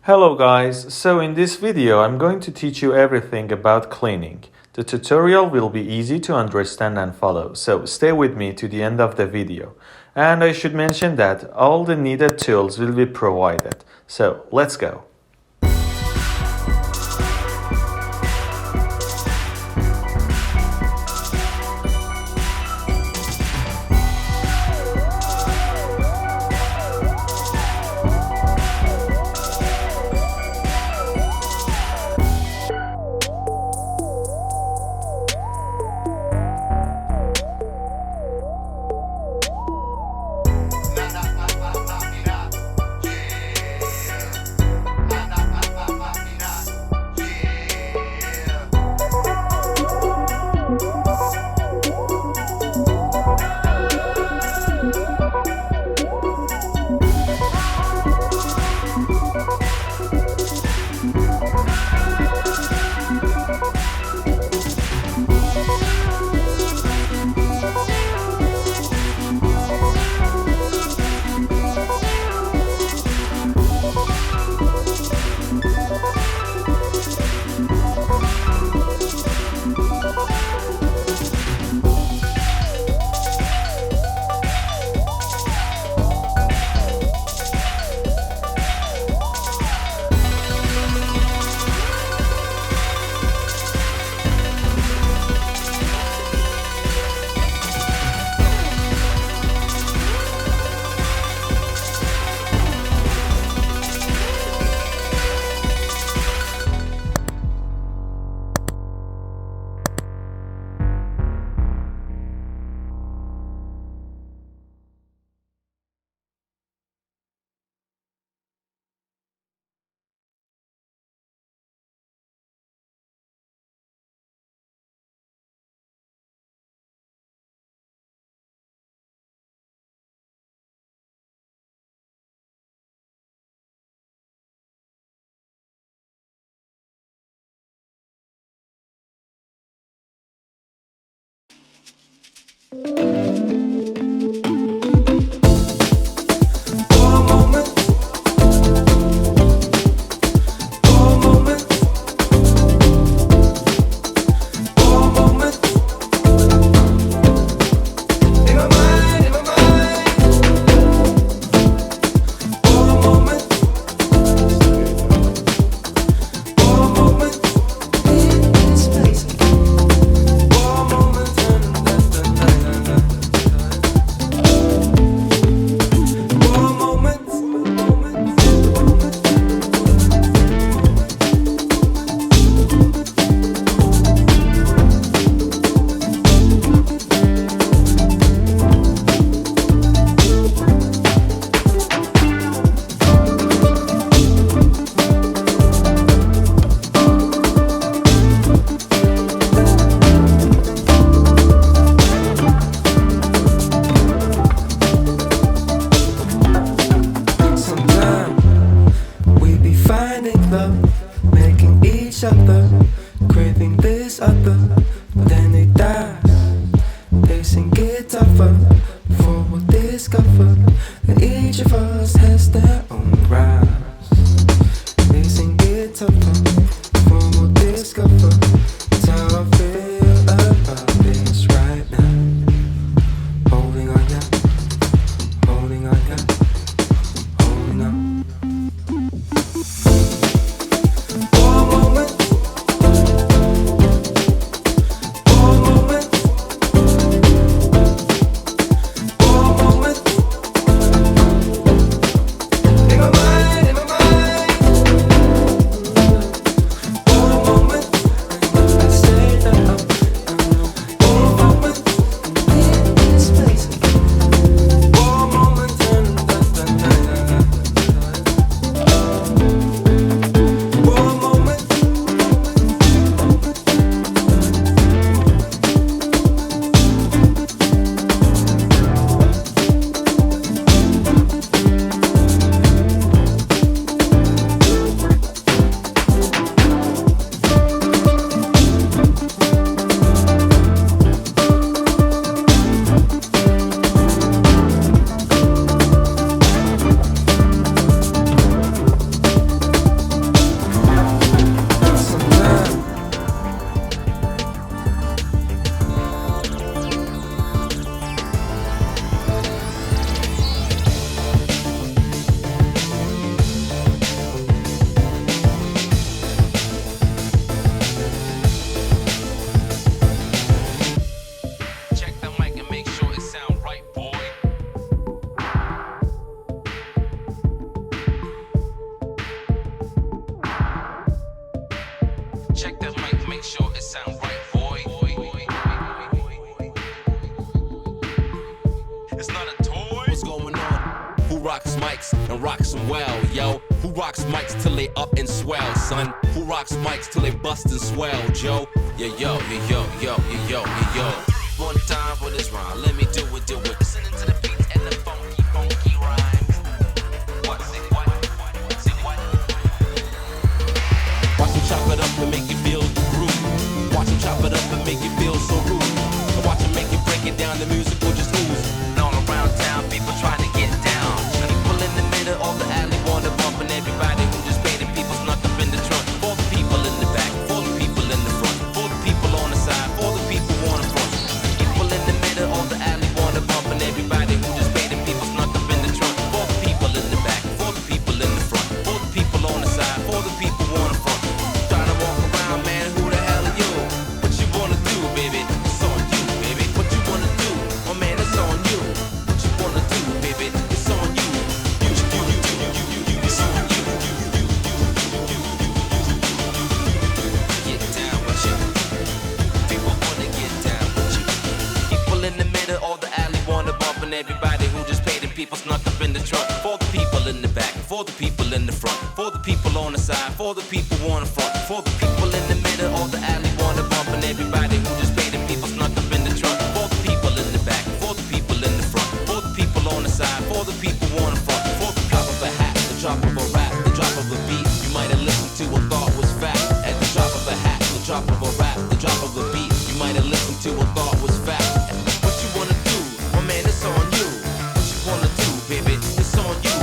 Hello guys, so in this video I'm going to teach you everything about cleaning. The tutorial will be easy to understand and follow, so stay with me to the end of the video. And I should mention that all the needed tools will be provided. So let's go. Craving this other, then they die. They sing it tougher for we'll discover that each of us has their own rise. They sing it tougher for we'll discover. That's how I feel about this right now. Holding on ya, holding on ya, holding on. mics and rocks them well, yo. Who rocks mics till they up and swell, son? Who rocks mics till they bust and swell, Joe? Yeah, yo, yeah, yo, yo, yeah, yo, yeah, yo. One time for this rhyme, let me do it, do it. Listening to the beats and the funky, funky rhymes. What? Say what? Say what? Watch them chop it up and make you feel the groove. Watch them chop it up and make you feel so rude. Watch them make you break it down, the music will just ooze. And all around town, people trying to get down. People in the middle of the alley wanna bump, and everybody who just paid the people snuck up in the trunk. For the people in the back, for the people in the front, for the people on the side, for the people on the front. People in the middle of the alley wanna bump, and everybody who just paid the people snuck up in the trunk. For the people in the back, for the people in the front, for the people on the side, for the people on the front. Trying to walk around, man, who the hell are you? What you wanna do, baby? It's on you, baby. What you wanna do? Oh man, it's on you. What you wanna do, baby? It's on you. It's on you. Get down with you. People wanna get down with you. People in the middle of the alley wanna bump, and everybody who just paid the people snuck up in the trunk. For the people in the back, for the people in the front, for the people on the side, for the people on the front, for the people in the middle of the alley wanna bump, and everybody who just paid the people snuck up in the trunk. For the people in the back, for the people in the front, for the people on the side, for the people on the front, for the drop of a hat, the drop of a rap, the drop of a beat. You might have listened to or thought was fact. At the drop of a hat, the drop of a rap, the drop of a beat. You might have listened to or thought was fact. What you wanna do? Oh man, it's on you. What you wanna do, baby? It's on you.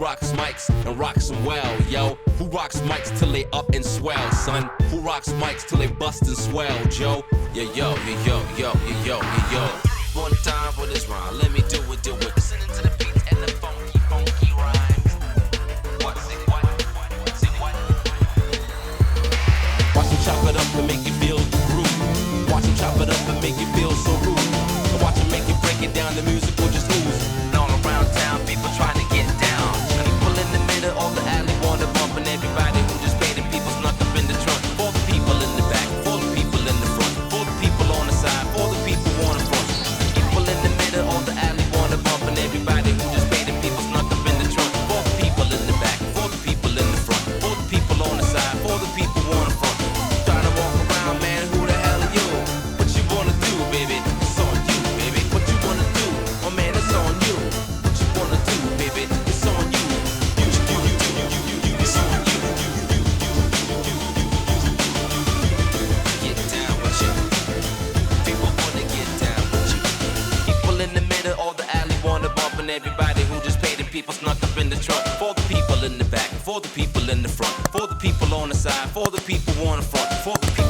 rocks mics and rocks them well, yo? Who rocks mics till they up and swell, son? Who rocks mics till they bust and swell, Joe? Yeah, yo, yeah, yo, yo, yeah, yo, yeah, yo. One time for this rhyme, let me do it, do it. Listening to the beats and the funky, funky rhymes. hater or the alley wanna bump, and everybody who just paid and people snuck up in the trunk. For the people in the back, for the people in the front, for the people on the side, for the people on the front, for the people